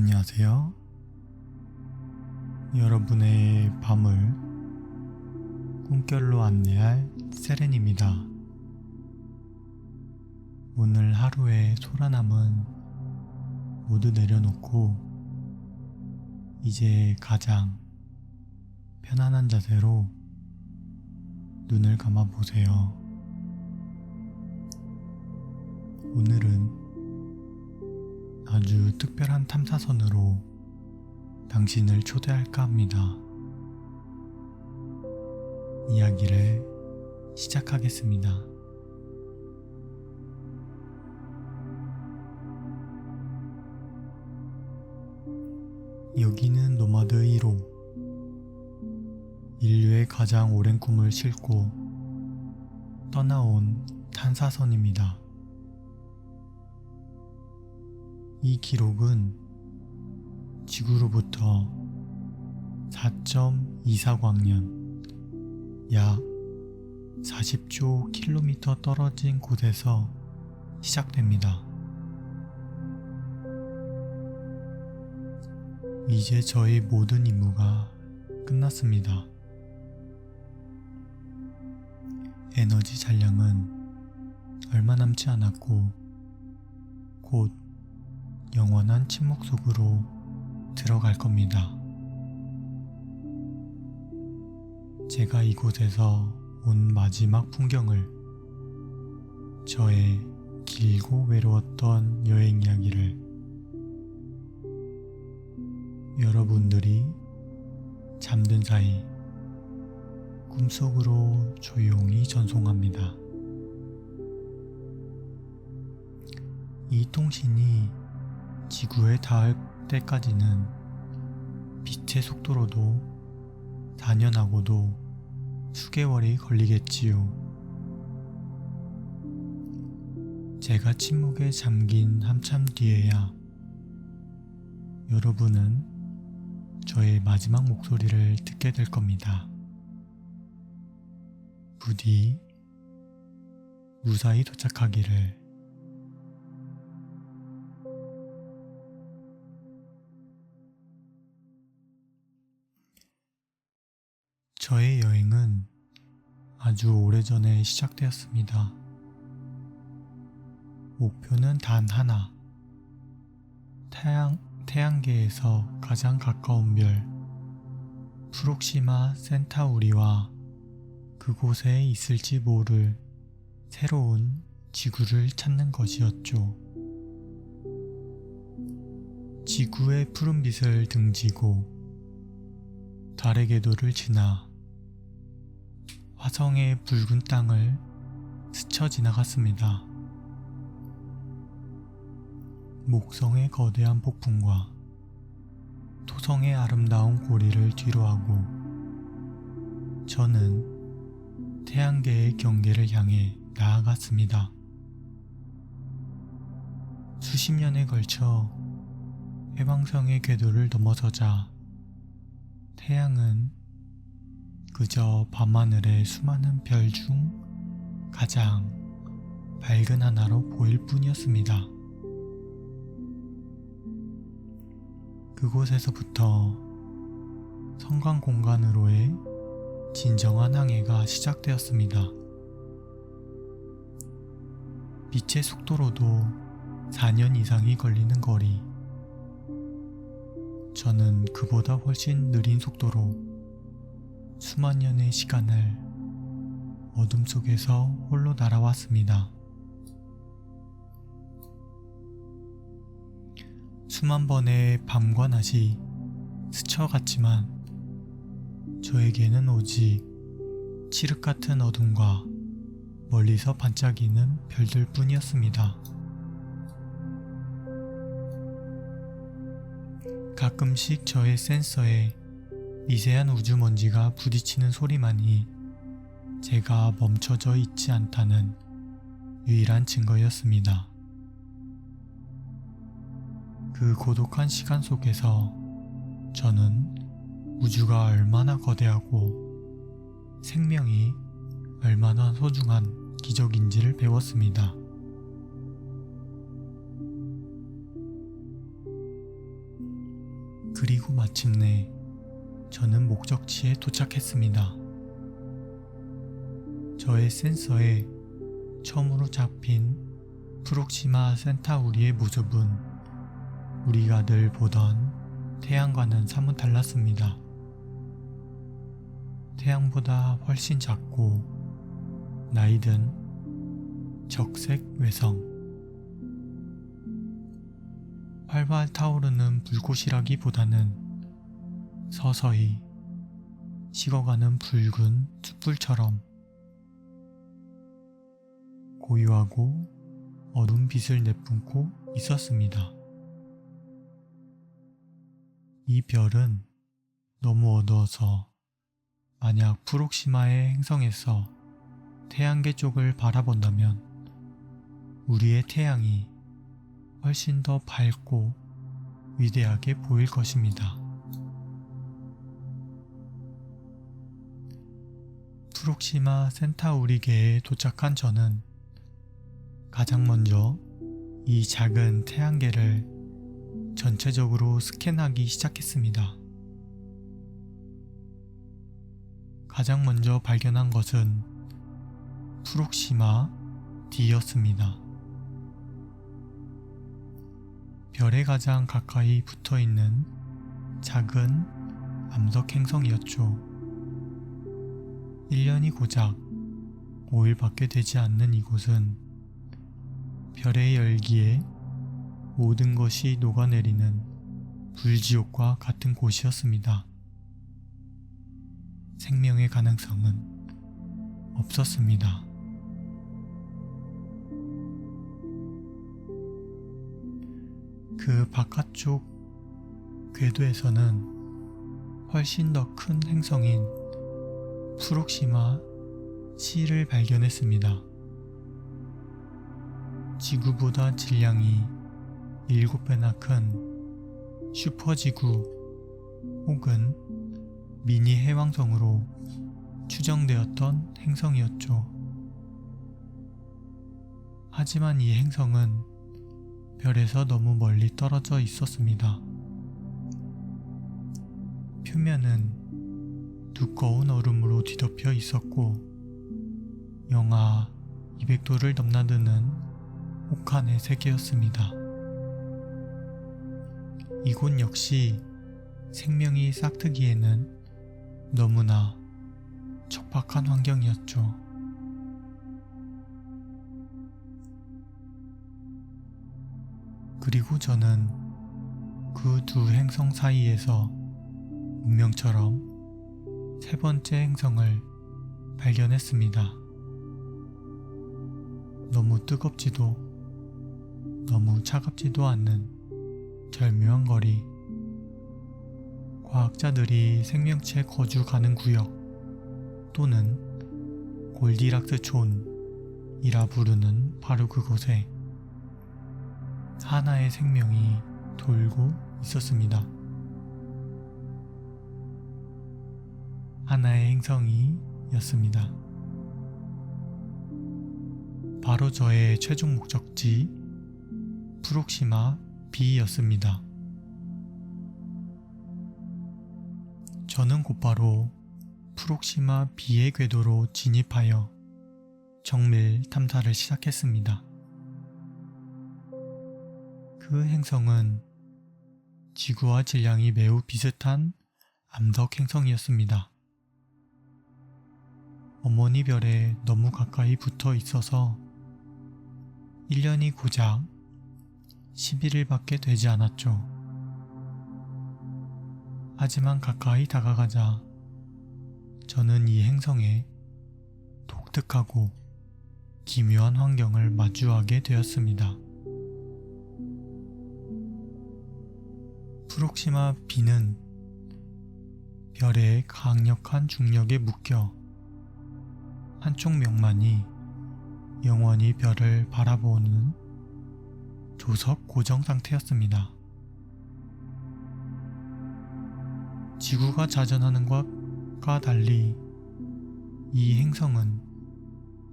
안녕하세요. 여러분의 밤을 꿈결로 안내할 세렌입니다. 오늘 하루의 소란함은 모두 내려놓고 이제 가장 편안한 자세로 눈을 감아 보세요. 오늘은 아주 특별한 탐사선으로 당신을 초대할까 합니다. 이야기를 시작하겠습니다. 여기는 노마드 1호, 인류의 가장 오랜 꿈을 싣고 떠나온 탐사선입니다. 이 기록은 지구로부터 4.24광년, 약 40조 킬로미터 떨어진 곳에서 시작됩니다. 이제 저의 모든 임무가 끝났습니다. 에너지 잔량은 얼마 남지 않았고 곧 영원한 침묵 속으로 들어갈 겁니다. 제가 이곳에서 온 마지막 풍경을, 저의 길고 외로웠던 여행 이야기를 여러분들이 잠든 사이 꿈속으로 조용히 전송합니다. 이 통신이 지구에 닿을 때까지는 빛의 속도로도 4년하고도 수개월이 걸리겠지요. 제가 침묵에 잠긴 한참 뒤에야 여러분은 저의 마지막 목소리를 듣게 될 겁니다. 부디 무사히 도착하기를. 저의 여행은 아주 오래전에 시작되었습니다. 목표는 단 하나, 태양계에서 가장 가까운 별 프록시마 센타우리와 그곳에 있을지 모를 새로운 지구를 찾는 것이었죠. 지구의 푸른빛을 등지고 달의 궤도를 지나 화성의 붉은 땅을 스쳐 지나갔습니다. 목성의 거대한 폭풍과 토성의 아름다운 고리를 뒤로하고 저는 태양계의 경계를 향해 나아갔습니다. 수십 년에 걸쳐 해왕성의 궤도를 넘어서자 태양은 그저 밤하늘의 수많은 별 중 가장 밝은 하나로 보일 뿐이었습니다. 그곳에서부터 성광 공간으로의 진정한 항해가 시작되었습니다. 빛의 속도로도 4년 이상이 걸리는 거리. 저는 그보다 훨씬 느린 속도로 수만 년의 시간을 어둠 속에서 홀로 날아왔습니다. 수만 번의 밤과 낮이 스쳐갔지만 저에게는 오직 칠흑 같은 어둠과 멀리서 반짝이는 별들 뿐이었습니다. 가끔씩 저의 센서에 미세한 우주먼지가 부딪히는 소리만이 제가 멈춰져 있지 않다는 유일한 증거였습니다. 그 고독한 시간 속에서 저는 우주가 얼마나 거대하고 생명이 얼마나 소중한 기적인지를 배웠습니다. 그리고 마침내 저는 목적지에 도착했습니다. 저의 센서에 처음으로 잡힌 프록시마 센타우리의 모습은 우리가 늘 보던 태양과는 사뭇 달랐습니다. 태양보다 훨씬 작고 나이든 적색 외성, 활발 타오르는 불꽃이라기보다는 서서히 식어가는 붉은 숯불처럼 고요하고 어두운 빛을 내뿜고 있었습니다. 이 별은 너무 어두워서 만약 프록시마의 행성에서 태양계 쪽을 바라본다면 우리의 태양이 훨씬 더 밝고 위대하게 보일 것입니다. 프록시마 센타우리계에 도착한 저는 가장 먼저 이 작은 태양계를 전체적으로 스캔하기 시작했습니다. 가장 먼저 발견한 것은 프록시마 D였습니다. 별에 가장 가까이 붙어있는 작은 암석 행성이었죠. 1년이 고작 5일밖에 되지 않는 이곳은 별의 열기에 모든 것이 녹아내리는 불지옥과 같은 곳이었습니다. 생명의 가능성은 없었습니다. 그 바깥쪽 궤도에서는 훨씬 더 큰 행성인 프록시마 C를 발견했습니다. 지구보다 질량이 7배나 큰 슈퍼지구 혹은 미니 해왕성으로 추정되었던 행성이었죠. 하지만 이 행성은 별에서 너무 멀리 떨어져 있었습니다. 표면은 두꺼운 얼음으로 뒤덮여 있었고 영하 200도를 넘나드는 혹한의 세계였습니다. 이곳 역시 생명이 싹트기에는 너무나 척박한 환경이었죠. 그리고 저는 그 두 행성 사이에서 운명처럼 세 번째 행성을 발견했습니다. 너무 뜨겁지도 너무 차갑지도 않는 절묘한 거리, 과학자들이 생명체 거주 가능 구역 또는 골디락스 촌이라 부르는 바로 그곳에 하나의 생명이 돌고 있었습니다. 하나의 행성이었습니다. 바로 저의 최종 목적지 프록시마 B였습니다. 저는 곧바로 프록시마 B의 궤도로 진입하여 정밀 탐사를 시작했습니다. 그 행성은 지구와 질량이 매우 비슷한 암석 행성이었습니다. 어머니 별에 너무 가까이 붙어 있어서 1년이 고작 11일밖에 되지 않았죠. 하지만 가까이 다가가자 저는 이 행성의 독특하고 기묘한 환경을 마주하게 되었습니다. 프록시마 B는 별의 강력한 중력에 묶여 한쪽 면만이 영원히 별을 바라보는 조석 고정 상태였습니다. 지구가 자전하는 것과 달리 이 행성은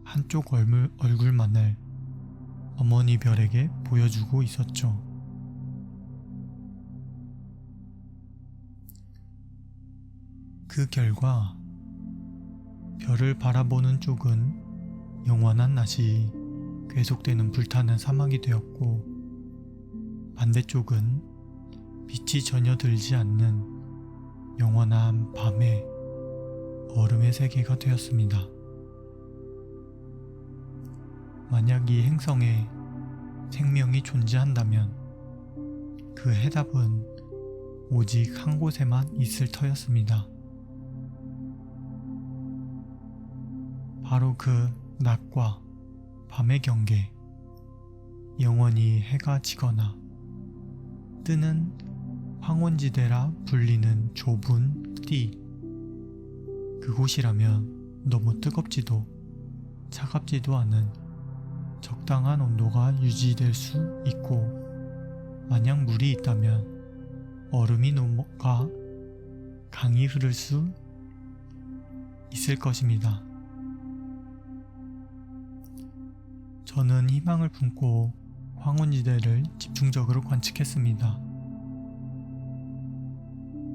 한쪽 얼굴만을 어머니 별에게 보여주고 있었죠. 그 결과 별을 바라보는 쪽은 영원한 낮이 계속되는 불타는 사막이 되었고, 반대쪽은 빛이 전혀 들지 않는 영원한 밤의 얼음의 세계가 되었습니다. 만약 이 행성에 생명이 존재한다면 그 해답은 오직 한 곳에만 있을 터였습니다. 바로 그 낮과 밤의 경계, 영원히 해가 지거나 뜨는 황혼지대라 불리는 좁은 띠, 그곳이라면 너무 뜨겁지도 차갑지도 않은 적당한 온도가 유지될 수 있고, 만약 물이 있다면 얼음이 녹아 강이 흐를 수 있을 것입니다. 저는 희망을 품고 황혼지대를 집중적으로 관측했습니다.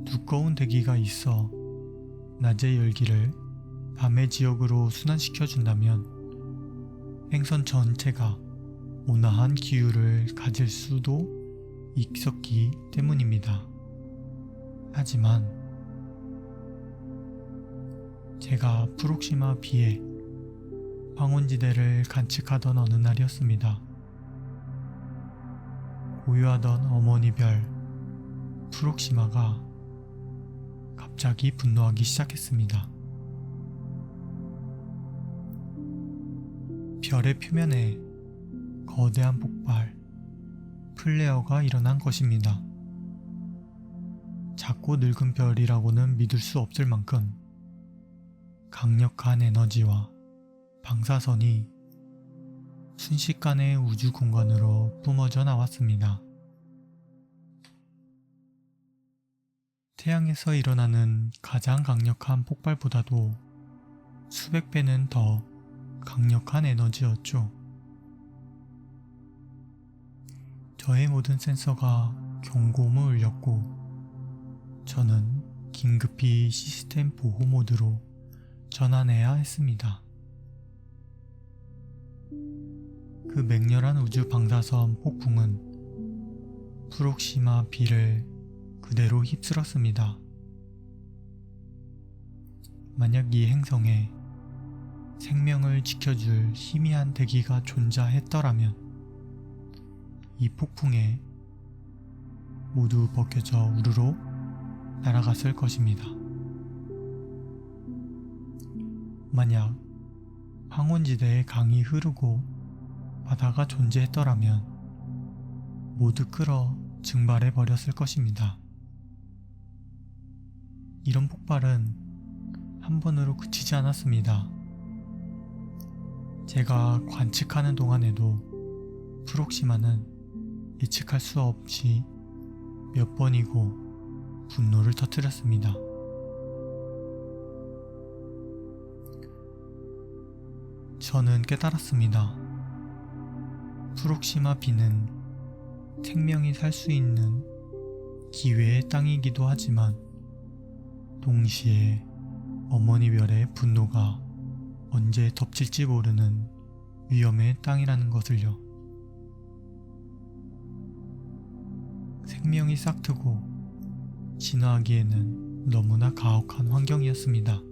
두꺼운 대기가 있어 낮의 열기를 밤의 지역으로 순환시켜준다면 행성 전체가 온화한 기후를 가질 수도 있었기 때문입니다. 하지만 제가 프록시마 B의 황혼지대를 관측하던 어느 날이었습니다. 고요하던 어머니 별 프록시마가 갑자기 분노하기 시작했습니다. 별의 표면에 거대한 폭발, 플레어가 일어난 것입니다. 작고 늙은 별이라고는 믿을 수 없을 만큼 강력한 에너지와 방사선이 순식간에 우주 공간으로 뿜어져 나왔습니다. 태양에서 일어나는 가장 강력한 폭발보다도 수백 배는 더 강력한 에너지였죠. 저의 모든 센서가 경고음을 울렸고, 저는 긴급히 시스템 보호 모드로 전환해야 했습니다. 그 맹렬한 우주 방사선 폭풍은 프록시마 B를 그대로 휩쓸었습니다. 만약 이 행성에 생명을 지켜줄 희미한 대기가 존재했더라면 이 폭풍에 모두 벗겨져 우르르 날아갔을 것입니다. 만약 황혼지대에 강이 흐르고 바다가 존재했더라면 모두 끌어 증발해 버렸을 것입니다. 이런 폭발은 한 번으로 그치지 않았습니다. 제가 관측하는 동안에도 프록시마는 예측할 수 없이 몇 번이고 분노를 터뜨렸습니다. 저는 깨달았습니다. 프록시마 B는 생명이 살 수 있는 기회의 땅이기도 하지만 동시에 어머니 별의 분노가 언제 덮칠지 모르는 위험의 땅이라는 것을요. 생명이 싹트고 진화하기에는 너무나 가혹한 환경이었습니다.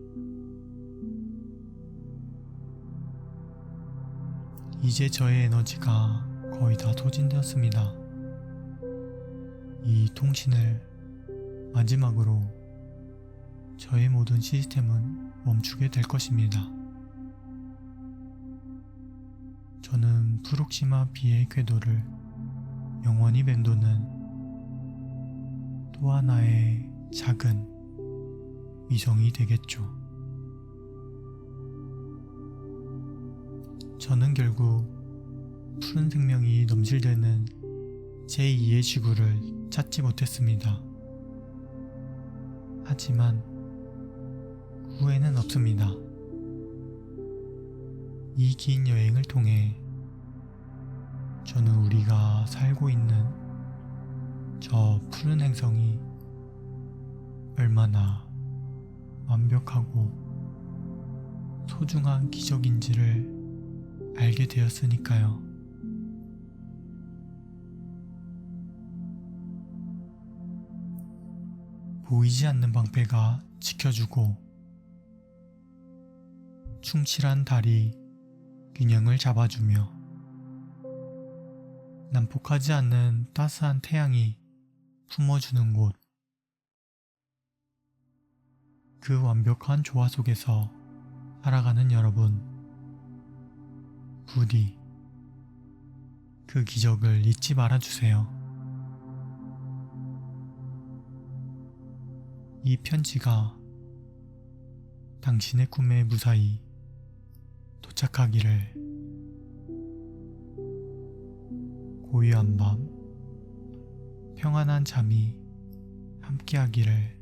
이제 저의 에너지가 거의 다 소진되었습니다. 이 통신을 마지막으로 저의 모든 시스템은 멈추게 될 것입니다. 저는 프록시마 B의 궤도를 영원히 맴도는 또 하나의 작은 위성이 되겠죠. 저는 결국 푸른 생명이 넘실대는 제2의 지구를 찾지 못했습니다. 하지만 후회는 없습니다. 이 긴 여행을 통해 저는 우리가 살고 있는 저 푸른 행성이 얼마나 완벽하고 소중한 기적인지를 알게 되었으니까요. 보이지 않는 방패가 지켜주고 충실한 달이 균형을 잡아주며 난폭하지 않는 따스한 태양이 품어주는 곳. 그 완벽한 조화 속에서 살아가는 여러분, 부디 그 기적을 잊지 말아주세요. 이 편지가 당신의 꿈에 무사히 도착하기를. 고요한 밤, 평안한 잠이 함께하기를.